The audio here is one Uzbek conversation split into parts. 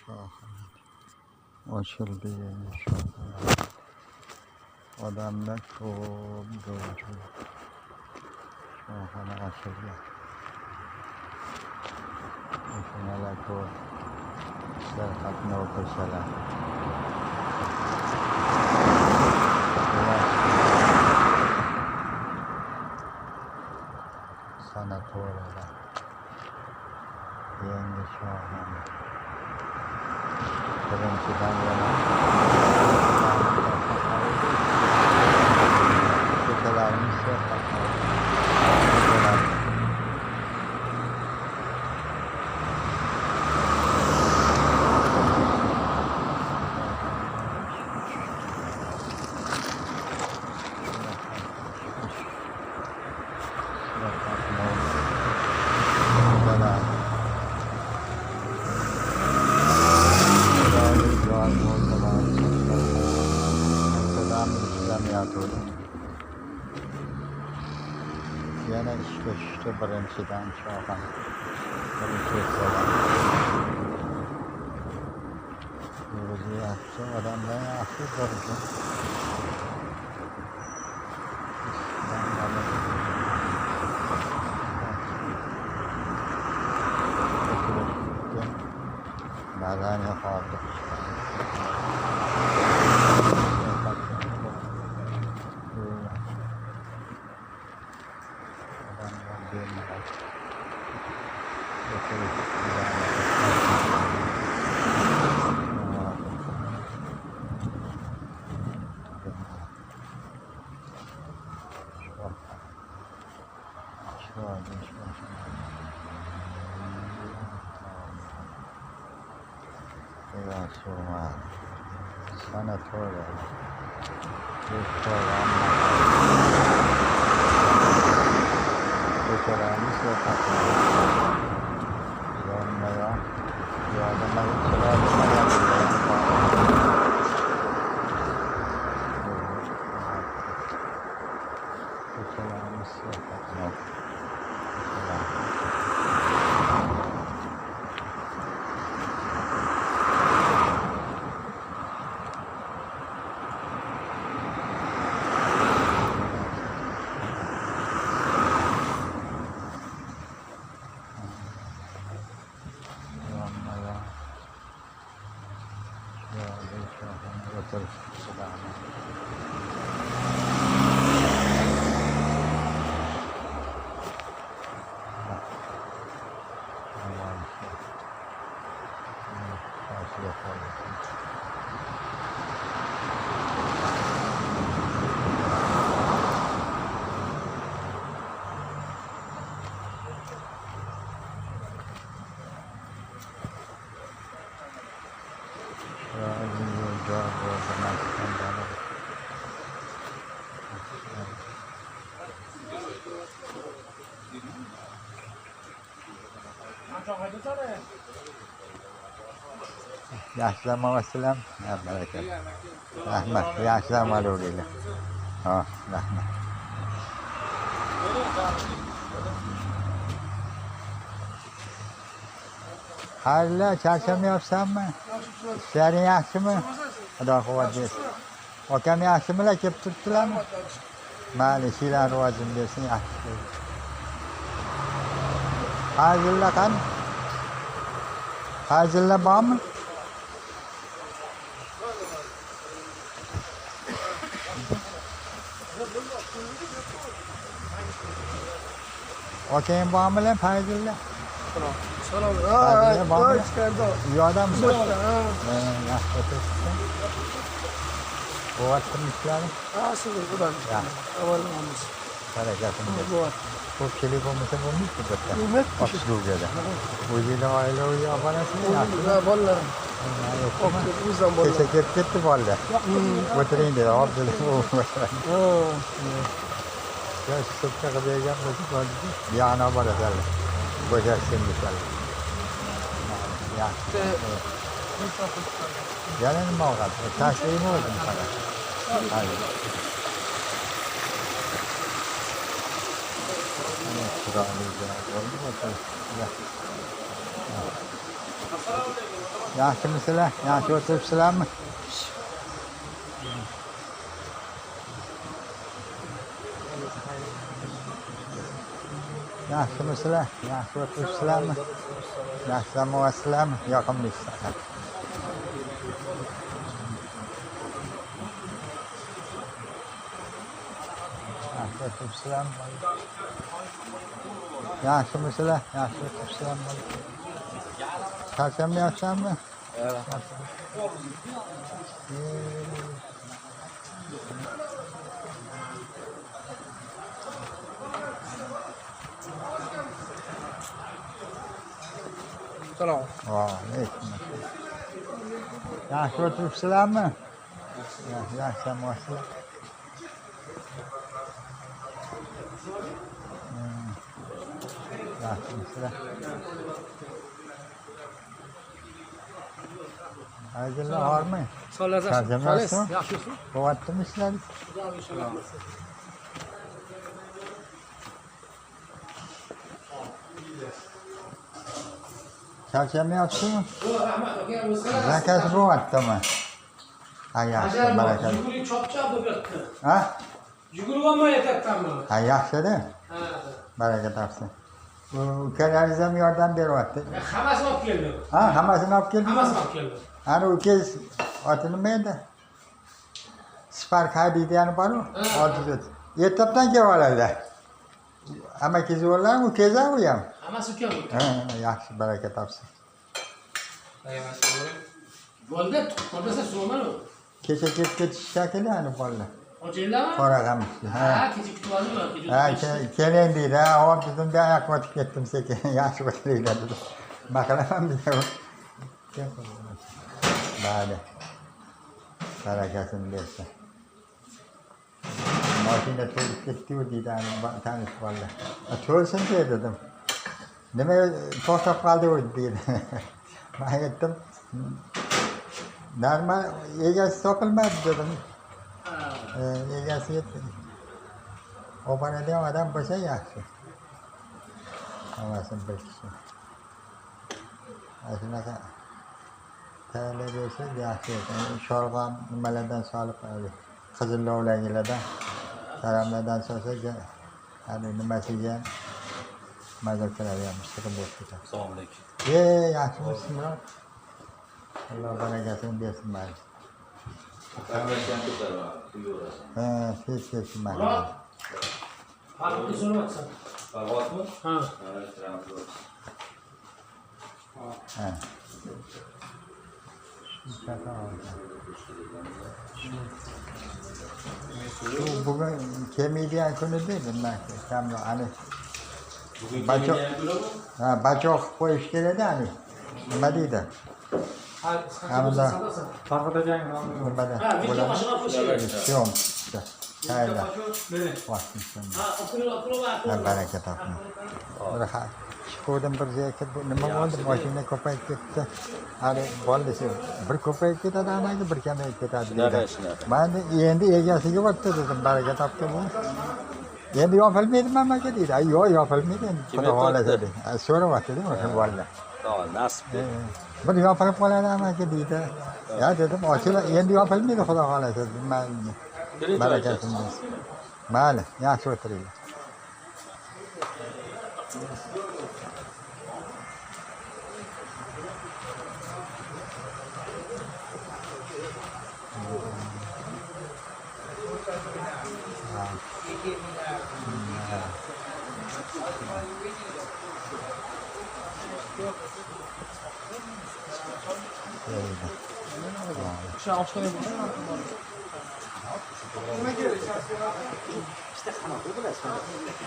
shoxini ochildi yangi shoxini. Odamlar ko'p jo'ra shoxini ochilgan. Mashinalar ko'p, ishlar qatnov qilsalar. Sanatoriyalar yangi shoxini birinchidan yana ko'chalarimiz yana ishga tushdi birinchidan shoxini o'zi yaxshi odamlar yaxshi ko'rdi. Bag'ani qoldi. Sanatoriya ko'chalarimiz yonma-yon yaxshilarman vassalam. Baraka. Rahmat. Yaxshilarman o'raylar. Ha, rahmat. Xayrli, charchamayapsanmi? Ishlaring yaxshimi? Xudo quvvat bersin. Akam yaxshimilar, kelib turibdilarmi? Mayli, ishinglar rivojini bersin, yaxshi. Xayrli qani? Xayrli bormi? Akang bormi, Fayzulla? Salom. Yo'qdan yaxshi o'tiribsan. Bo'vatdimi ishlaring? Siz budan. Avvalamiz. Barakatini ber. Ko'pchilik bo'lmasa bo'lmaydi bitta. Bo'lmaydi. Oslugada. O'zingizning oilaviy obonasizmi? Bolalar. O'zim bolalar. Kecha kelib ketdi bolalar. O'tiring dedi, Abdulla. Ya sutga qilib bergan bo'lsa, bo'ldi. Biyona boradilar. Bo'shashsin desalar. Yaxshi. Yana nima qiladi? Tashrifmi o'zim faqat. Hayır. Kur'an'ı oldu bakalım. Yaxshimisizlar? Yaxshi o'tiribsizlarmi? Yaxshimisizlar? Yaxshi o'tiribsizlarmi? Yaxshi dam olasizlarmi? Yoqimli ishlar. Yaxshi o'tiribsizlarmi? Yaxshimisizlar? Yaxshi o'tiribsizlarmi? Charchamayapsanmi? Salom. Alaykum. Yaxshi o'tiribsizlarmi? Yaxshi dam olasizlar. Yaxshimisizlar? Aydınlar var mı? Charchamayapsizmi? Yaxshisiz? Bo'lyaptimi ishlaringiz? Charchamayapsizmi? Zakasi bo'lyaptimi? Ha, yaxshi, barakalla. Yugurik chop-chop bo'lib yotdi. Ha? Yugurib olmayapti-mi? Ha, yaxshi-da. Baraka topsin. Ukalaringiz ham yordam beryapti. Hammasini olib keldim. Ha, hammasini olib keldingmi? Hammasini olib keldim. Ana ukangiz oti nima edi? Spark haydaydigani boru? Olti. Ertapdan kelib oladilar. Amakingiz o'g'illarmi, ukangiz ham u ham? Hammasi ukam. Ha, yaxshi, baraka topsin. Bo'ldi, qo'lbasa so'manu. Kecha ketib ketish shakili ani bolalar. Ochinglarmi? Qora qamishli. Ha, kecha kutib oldim. Ha, keling deydi. Ha, hop dedim-da, oyoqqa o'tib ketdim sekin. Yaxshi o'tiringlar dedim. Nima qilaman dedim. Mayli. Barakasini bersin. Mashina to'lib ketdi-yu deydi tanish bolalar. To'lsin dedim. Nima to'xtab qoldi u deydi. Men aytdim, normal egasi topilmadi dedim. Egasi yetdi. Opanadigan odam bo'lsa yaxshi. Hammasini bir kishi. Shunaqa tayyorlab bersa yaxshi ekan. Sho'rg'am nimalardan solib qo'yadi. Qizillovlardan, taramlardan solsa, hali nimasiga mazza qiladi ham, shirin bo'lib ketadi. Assalomu alaykum. Yaxshimisiz Murod? Alloh barakasini bersin mana. Ha, hech mana. Farqni so'rayapsan. Farg'otmi? Ha. Ha. Bugun kelmaydigan kuni dedi man kamroq ani bachoq qilib qo'yish kerak-da ani nima deydi? Hamda Farqotagan nimada bitta mashina qo'yish kerak. Yo'q. Hayda. Vaqtingiz baraka toping. Chiquvdim bir joyga, nima bo'ldi? Mashina ko'payib ketdi. Hali boldisi bir ko'payib ketadi, amaga bir kamayib ketadi dedi. Mana endi egasiga o'tdi dedim, baraka topdi bu. Endi yopilmaydimi amaga deydi. Yo'q, yopilmaydi endi. Xudo xolasa dedi. So'rayapti-da o'sha bolalar. Nasib. Bir yopilib qoladi amaga deydi. Ya dedim, ochila endi yopilmaydi xudo xolasa dedim. Barakasini bersin. Mayli, yaxshi o'tiringlar.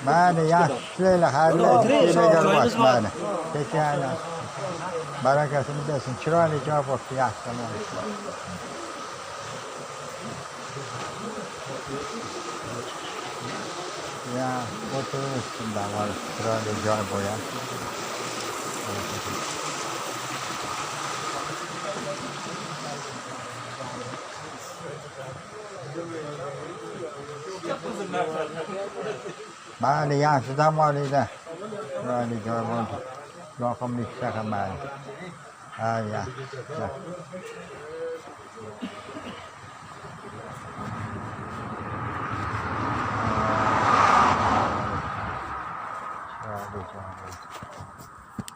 Mana yaxshilar, xayrli mana. Kecha barakasini bersin. Chiroyli javob bo'ldi, yaxshi. Ya, o'tirish shundan olib, chiroyli joy bo'lyapti. Mayli, yaxshi dam olinglar. Chiroyli joy bo'ldi. Yoqimli shahar mayli. Ah, yeah. Yeah. Sorry.